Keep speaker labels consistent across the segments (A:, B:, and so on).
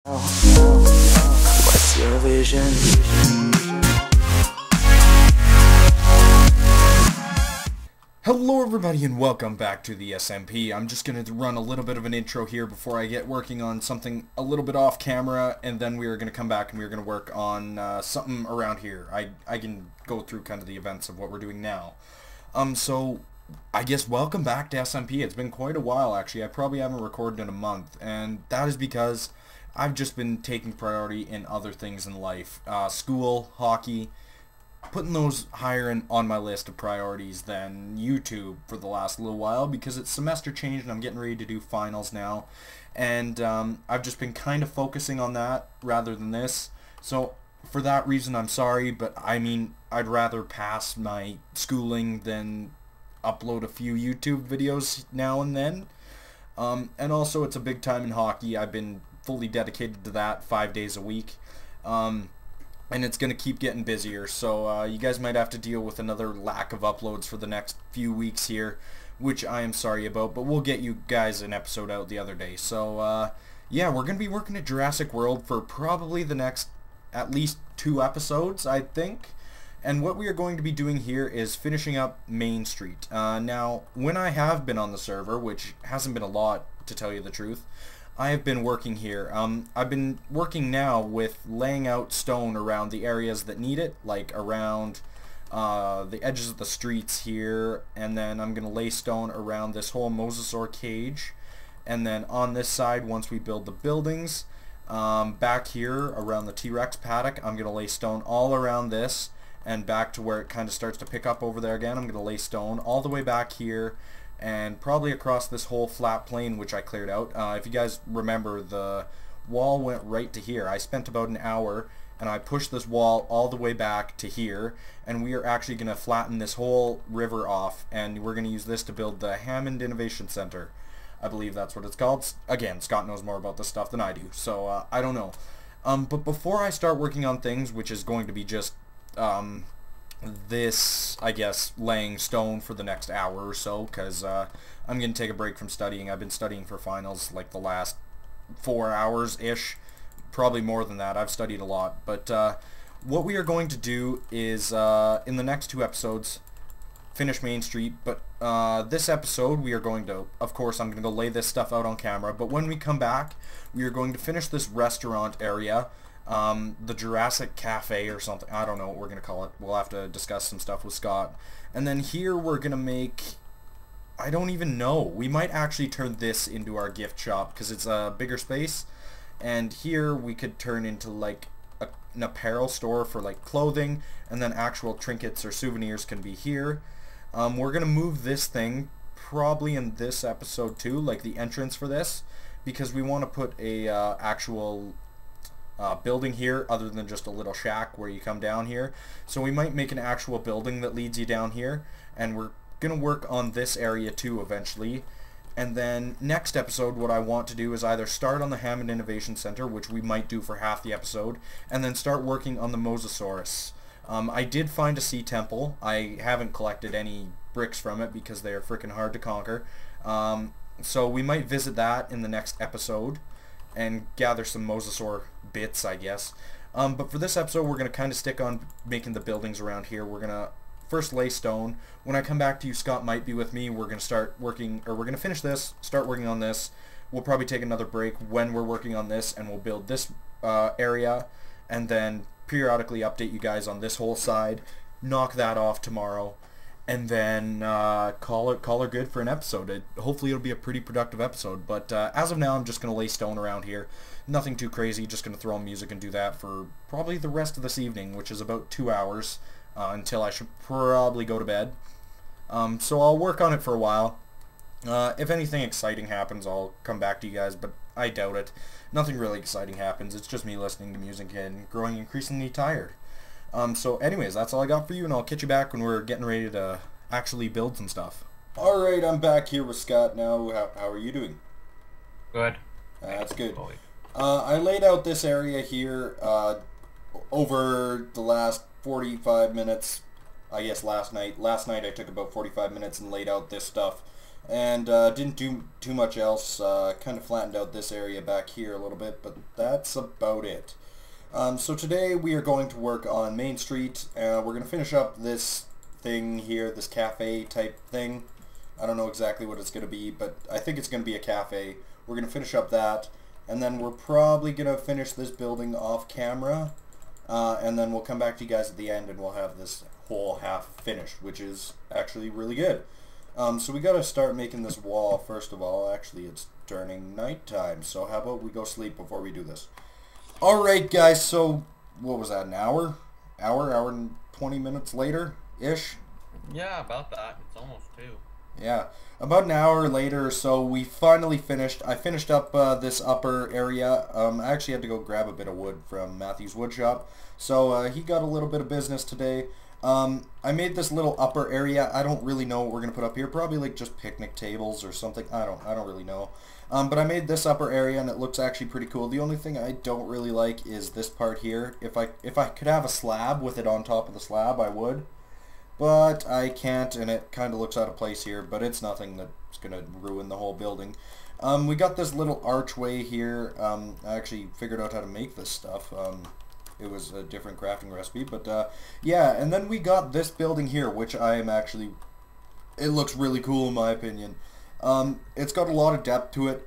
A: What's your vision?
B: Hello everybody and welcome back to the SMP. I'm just going to run a little bit of an intro here before I get working on something a little bit off camera, and then we are going to come back and we're going to work on something around here. I can go through kind of the events of what we're doing now. So I guess welcome back to SMP. It's been quite a while actually. I probably haven't recorded in a month, and that is because I've just been taking priority in other things in life. School, hockey, putting those higher on my list of priorities than YouTube for the last little while, because it's semester change and I'm getting ready to do finals now, and I've just been kind of focusing on that rather than this. So for that reason I'm sorry, but I mean I'd rather pass my schooling than upload a few YouTube videos now and then. And also it's a big time in hockey. I've been fully dedicated to that 5 days a week. And it's going to keep getting busier, so you guys might have to deal with another lack of uploads for the next few weeks here, which I am sorry about, but we'll get you guys an episode out the other day. So yeah, we're going to be working at Jurassic World for probably the next at least 2 episodes, I think. And what we are going to be doing here is finishing up Main Street. Now, when I have been on the server, which hasn't been a lot to tell you the truth, I have been working here. I've been working now with laying out stone around the areas that need it, like around the edges of the streets here, and then I'm going to lay stone around this whole mosasaur cage, and then on this side, once we build the buildings, back here around the T-Rex paddock, I'm going to lay stone all around this, and back to where it kind of starts to pick up over there again, I'm going to lay stone all the way back here, and probably across this whole flat plane which I cleared out. If you guys remember, the wall went right to here. I spent about an hour and I pushed this wall all the way back to here, and we are actually going to flatten this whole river off, and we're going to use this to build the Hammond Innovation Center. I believe that's what it's called. Again, Scott knows more about this stuff than I do, so I don't know. But before I start working on things, which is going to be just this, I guess, laying stone for the next hour or so, because I'm going to take a break from studying. I've been studying for finals like the last 4 hours-ish, probably more than that. I've studied a lot, but what we are going to do is, in the next 2 episodes, finish Main Street, but this episode we are going to, of course, I'm going to go lay this stuff out on camera, but when we come back, we are going to finish this restaurant area, the Jurrasic Cafe or something. I don't know what we're going to call it. We'll have to discuss some stuff with Scott. And then here we're going to make, I don't even know. We might actually turn this into our gift shop because it's a bigger space. And here we could turn into like an apparel store for like clothing, and then actual trinkets or souvenirs can be here. We're going to move this thing probably in this episode too, like the entrance for this, because we want to put a actual building here other than just a little shack where you come down here. So we might make an actual building that leads you down here, and we're gonna work on this area too eventually. And then next episode what I want to do is either start on the Hammond Innovation Center, which we might do for half the episode, and then start working on the Mosasaurus. I did find a sea temple. I haven't collected any bricks from it because they are freaking hard to conquer. So we might visit that in the next episode and gather some mosasaur bits, I guess. But for this episode, we're going to kind of stick on making the buildings around here. We're going to first lay stone. When I come back to you, Scott might be with me. We're going to start working, or we're going to finish this, start working on this. We'll probably take another break when we're working on this, and we'll build this area, and then periodically update you guys on this whole side, knock that off tomorrow, and then call her good for an episode. Hopefully it'll be a pretty productive episode, but as of now I'm just going to lay stone around here. Nothing too crazy, just going to throw on music and do that for probably the rest of this evening, which is about 2 hours until I should probably go to bed. So I'll work on it for a while. If anything exciting happens, I'll come back to you guys, but I doubt it. Nothing really exciting happens. It's just me listening to music and growing increasingly tired. So anyways, that's all I got for you, and I'll catch you back when we're getting ready to actually build some stuff. Alright, I'm back here with Scott now. How are you doing?
C: Good.
B: That's good. I laid out this area here over the last 45 minutes, I guess last night. Last night I took about 45 minutes and laid out this stuff And didn't do too much else. Kind of flattened out this area back here a little bit, but that's about it. So today we are going to work on Main Street. We're going to finish up this thing here, this cafe type thing. I don't know exactly what it's going to be, but I think it's going to be a cafe. We're going to finish up that, and then we're probably going to finish this building off camera, and then we'll come back to you guys at the end and we'll have this whole half finished, which is actually really good. So we got to start making this wall first of all. Actually, it's turning nighttime, so how about we go sleep before we do this? Alright guys, so what was that, an hour? Hour and 20 minutes later-ish?
C: Yeah, about that. It's almost 2.
B: Yeah, about an hour later or so, we finally finished. I finished up this upper area. I actually had to go grab a bit of wood from Matthew's wood shop, so he got a little bit of business today. I made this little upper area. I don't really know what we're gonna put up here. Probably like just picnic tables or something. I don't really know. But I made this upper area and it looks actually pretty cool. The only thing I don't really like is this part here. If I could have a slab with it on top of the slab, I would. But I can't, and it kind of looks out of place here, but it's nothing that's going to ruin the whole building. We got this little archway here. I actually figured out how to make this stuff. It was a different crafting recipe, but yeah, and then we got this building here, which I am actually, it looks really cool in my opinion. It's got a lot of depth to it.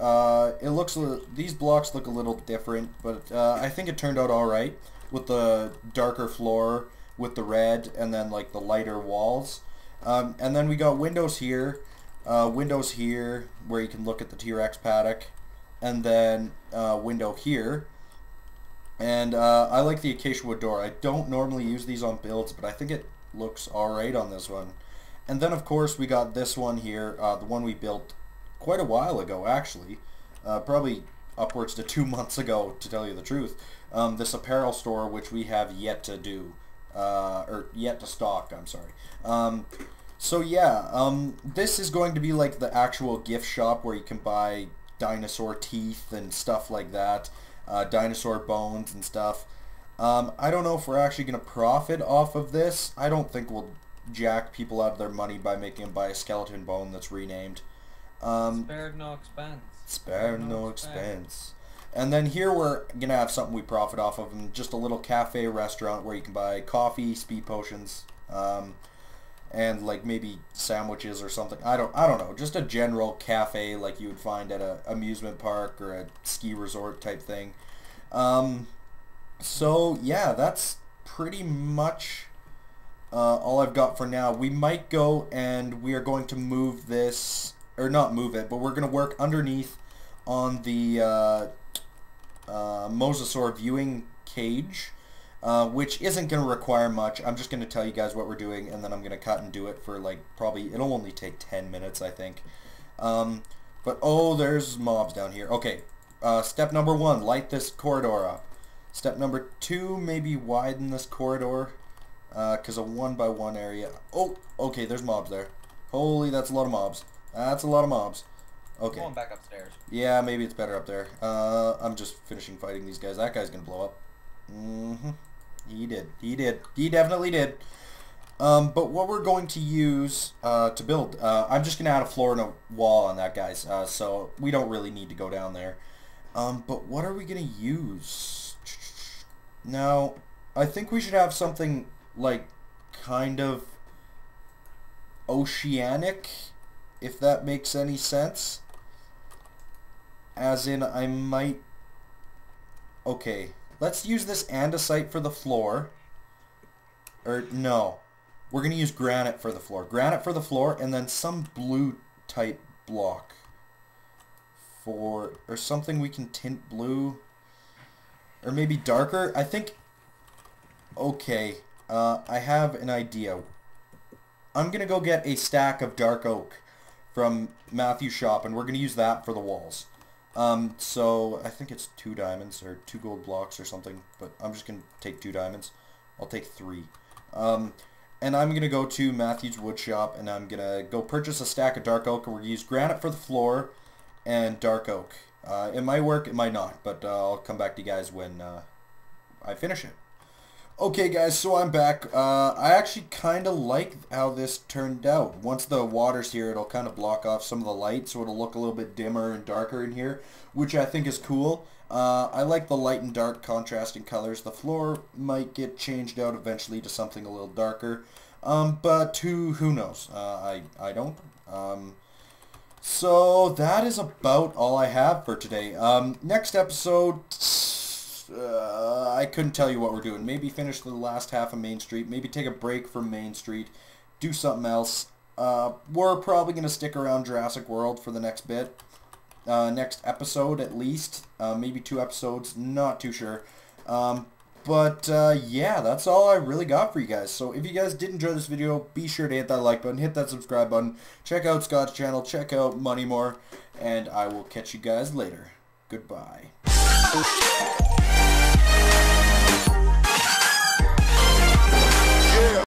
B: It looks, these blocks look a little different, but I think it turned out alright with the darker floor, with the red, and then like the lighter walls. And then we got windows here where you can look at the T-Rex paddock, and then window here. And I like the acacia wood door. I don't normally use these on builds, but I think it looks alright on this one. And then of course we got this one here, the one we built quite a while ago actually, probably upwards to 2 months ago to tell you the truth. This apparel store, which we have yet to do. Or yet to stock, I'm sorry. So yeah, this is going to be like the actual gift shop where you can buy dinosaur teeth and stuff like that, dinosaur bones and stuff. I don't know if we're actually going to profit off of this. I don't think we'll jack people out of their money by making them buy a skeleton bone that's renamed.
C: Spared no expense.
B: Spared no expense. And then here we're going to have something we profit off of, and just a little cafe restaurant where you can buy coffee, speed potions, and like maybe sandwiches or something. I don't know. Just a general cafe like you would find at a amusement park or a ski resort type thing. So yeah, that's pretty much all I've got for now. We might go and we are going to move this, or not move it, but we're going to work underneath on the mosasaur viewing cage, which isn't going to require much. I'm just going to tell you guys what we're doing, and then I'm going to cut and do it for like probably, it'll only take 10 minutes I think. But oh, there's mobs down here. Okay, step number 1, light this corridor up. Step number 2, maybe widen this corridor, because a 1x1 area. Oh, okay, there's mobs there. Holy, that's a lot of mobs. That's a lot of mobs. Okay.
C: I'm going back upstairs.
B: Yeah, maybe it's better up there. I'm just finishing fighting these guys. That guy's gonna blow up. He did. He definitely did. But what we're going to use to build, I'm just gonna add a floor and a wall on that, guys. So we don't really need to go down there. But what are we gonna use? Now, I think we should have something like kind of oceanic, if that makes any sense. As in, I might... Okay, let's use this andesite for the floor. Or, no. We're going to use granite for the floor. Granite for the floor, and then some blue type block. Or something we can tint blue. Or maybe darker. I think... Okay, I have an idea. I'm going to go get a stack of dark oak from Matthew's shop, and we're going to use that for the walls. So I think it's 2 diamonds or 2 gold blocks or something, but I'm just going to take 2 diamonds. I'll take 3. And I'm going to go to Matthew's wood shop, and I'm going to go purchase a stack of dark oak, and we're going to use granite for the floor and dark oak. It might work, it might not, but I'll come back to you guys when I finish it. Okay guys, so I'm back. I actually kind of like how this turned out. Once the water's here, it'll kind of block off some of the light, so it'll look a little bit dimmer and darker in here, which I think is cool. I like the light and dark contrasting colors. The floor might get changed out eventually to something a little darker, but who knows? I don't. So that is about all I have for today. Next episode, I couldn't tell you what we're doing. Maybe finish the last half of Main Street. Maybe take a break from Main Street. Do something else. We're probably going to stick around Jurassic World for the next bit. Next episode at least. Maybe 2 episodes. Not too sure. But yeah, that's all I really got for you guys. So if you guys did enjoy this video, be sure to hit that like button, hit that subscribe button, check out Scott's channel, check out Moneymore, and I will catch you guys later. Goodbye.